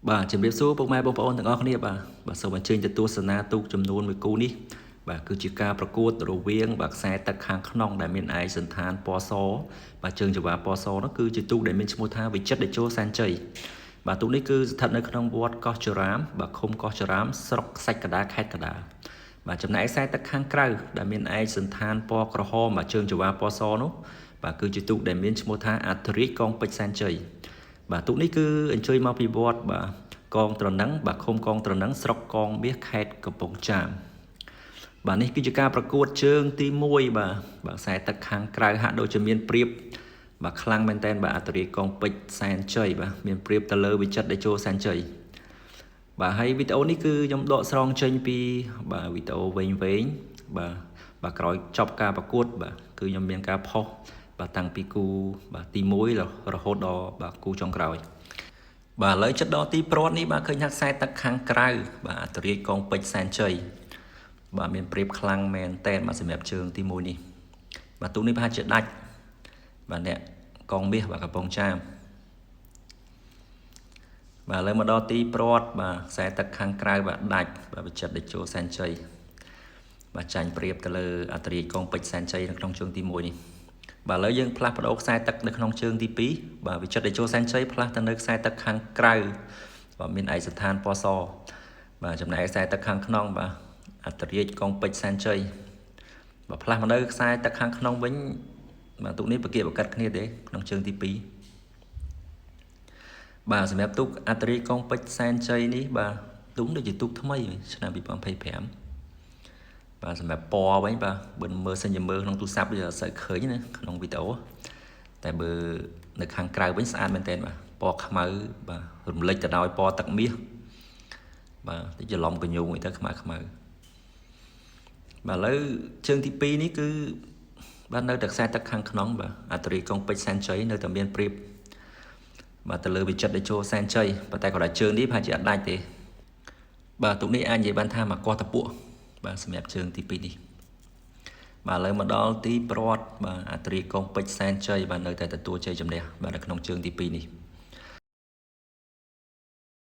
បាទជំរាបសួរពុកម៉ែបងប្អូនទាំងអស់គ្នាបាទសូមអញ្ជើញទៅទស្សនាទូកចំនួនមួយគូនេះបាទគឺជាការប្រកួតរវាងបាទខ្សែទឹកខាងក្នុងដែលមានឯកសណ្ឋានពណ៌សបាទជើងចង្វាពណ៌សនោះគឺជាទូកដែលមានឈ្មោះថាវិចិត្រតេជោសែនជ័យបាទទូកនេះគឺស្ថិតនៅក្នុងវត្តកោះចរាមបាទឃុំកោះចរាមស្រុកខ្សាច់កដាខេត្តកដាលបាទចំណែកខ្សែទឹកខាងក្រៅដែលមានឯកសណ្ឋានពណ៌ក្រហមបាទជើងចង្វាពណ៌សនោះបាទគឺជាទូកដែលមានឈ្មោះថាអធិរាជកងពេជ្រសែនជ័យបាទទូកនេះគឺអញ្ជើញមកពីវត្តបាទកងត្រនឹងបាទឃុំកងត្រនឹងស្រុកកងមាសខេត្តកំពង់ចាមបាទនេះគឺជាការប្រកួតជើងទី1បាទខ្សែទឹកខាងក្រៅហាក់ដូចជាមានព្រៀបបាទខ្លាំងមែនតើបាទអធិរាជកងពេជ្រសែនជ័យបាទមានព្រៀបទៅលើវិចិត្រតេជោសែនជ័យបាទហើយវីដេអូនេះគឺខ្ញុំដកស្រង់ចេញពីបាទវីដេអូវែងបាទក្រោយចប់ការប្រកួតបាទគឺខ្ញុំមានការផុសបាទតាំងពីគូបាទទី1រហូតដល់បាទគូចុងក្រោយបាទឥឡូវចិត្តដល់ទីព្រាត់នេះបាទឃើញថាខ្សែទឹកខាងក្រៅបាទអធិរាជកងពេជ្រសែនជ័យបាទមានព្រៀបខ្លាំងមែនតែនបាទសម្រាប់ជើងទី1នេះបាទទូកនេះប្រហែលជាដាច់បាទអ្នកកងមាសបាទកំពង់ចាមបាទឥឡូវមកដល់ទីព្រាត់បាទខ្សែទឹកខាងក្រៅបាទដាច់បាទវិចិត្រតេជោសែនជ័យបាទចាញ់ព្រៀបទៅលើអធិរាជកងពេជ្រសែនជ័យនៅក្នុងជើងទី1នេះបាទឥឡូវយើងផ្លាស់ប្ដូរខ្សែទឹកនៅក្នុងជើងទី2បាទវិចិត្រតេជោសែនជ័យផ្លាស់ទៅនៅខ្សែទឹកខាងក្រៅបាទមានឯកសណ្ឋានពណ៌សបាទចំណែកខ្សែទឹកខាងក្នុងបាទអធិរាជកងពេជ្រសែនជ័យបាទផ្លាស់មកនៅខ្សែទឹកខាងក្នុងវិញបាទទូកនេះប្រកៀកប្រកាត់គ្នាទេក្នុងជើងទី2បាទសម្រាប់ទូកអធិរាជកងពេជ្រសែនជ័យនេះបាទទូកដូចជាទូកថ្មីឆ្នាំ2025បាទសម្រាប់ពណ៌វិញបាទបើមើលសញ្ញាមើលក្នុងទូរស័ព្ទវាអត់សូវឃើញណាក្នុងវីដេអូតែបើនៅខាងក្រៅវិញស្អាតមែនទែនបាទពណ៌ខ្មៅបាទរំលេចទៅដោយពណ៌ទឹកមាសបាទទៅច្រឡំកញ្ញូងអីទៅខ្មៅបាទឥឡូវជើងទី2នេះគឺបាទនៅតែខ្សែទឹកខាងក្នុងបាទអធិរាជកងពេជ្រសែនជ័យនៅតែមានព្រៀបបាទទៅលើវិចិត្រតេជោសែនជ័យប៉ុន្តែគាត់ថាជើងនេះប្រហែលជាអត់ដាច់ទេបាទទូកនេះអាចនិយាយបានថាមកកោះតពួកបាទសម្រាប់ជើងទី2នេះបាទឥឡូវមកដល់ទីព្រាត់បាទអធិរាជកងពេជ្រសែនជ័យបាទនៅតែទទួលជ័យជំនះបាទនៅក្នុងជើងទី2នេះ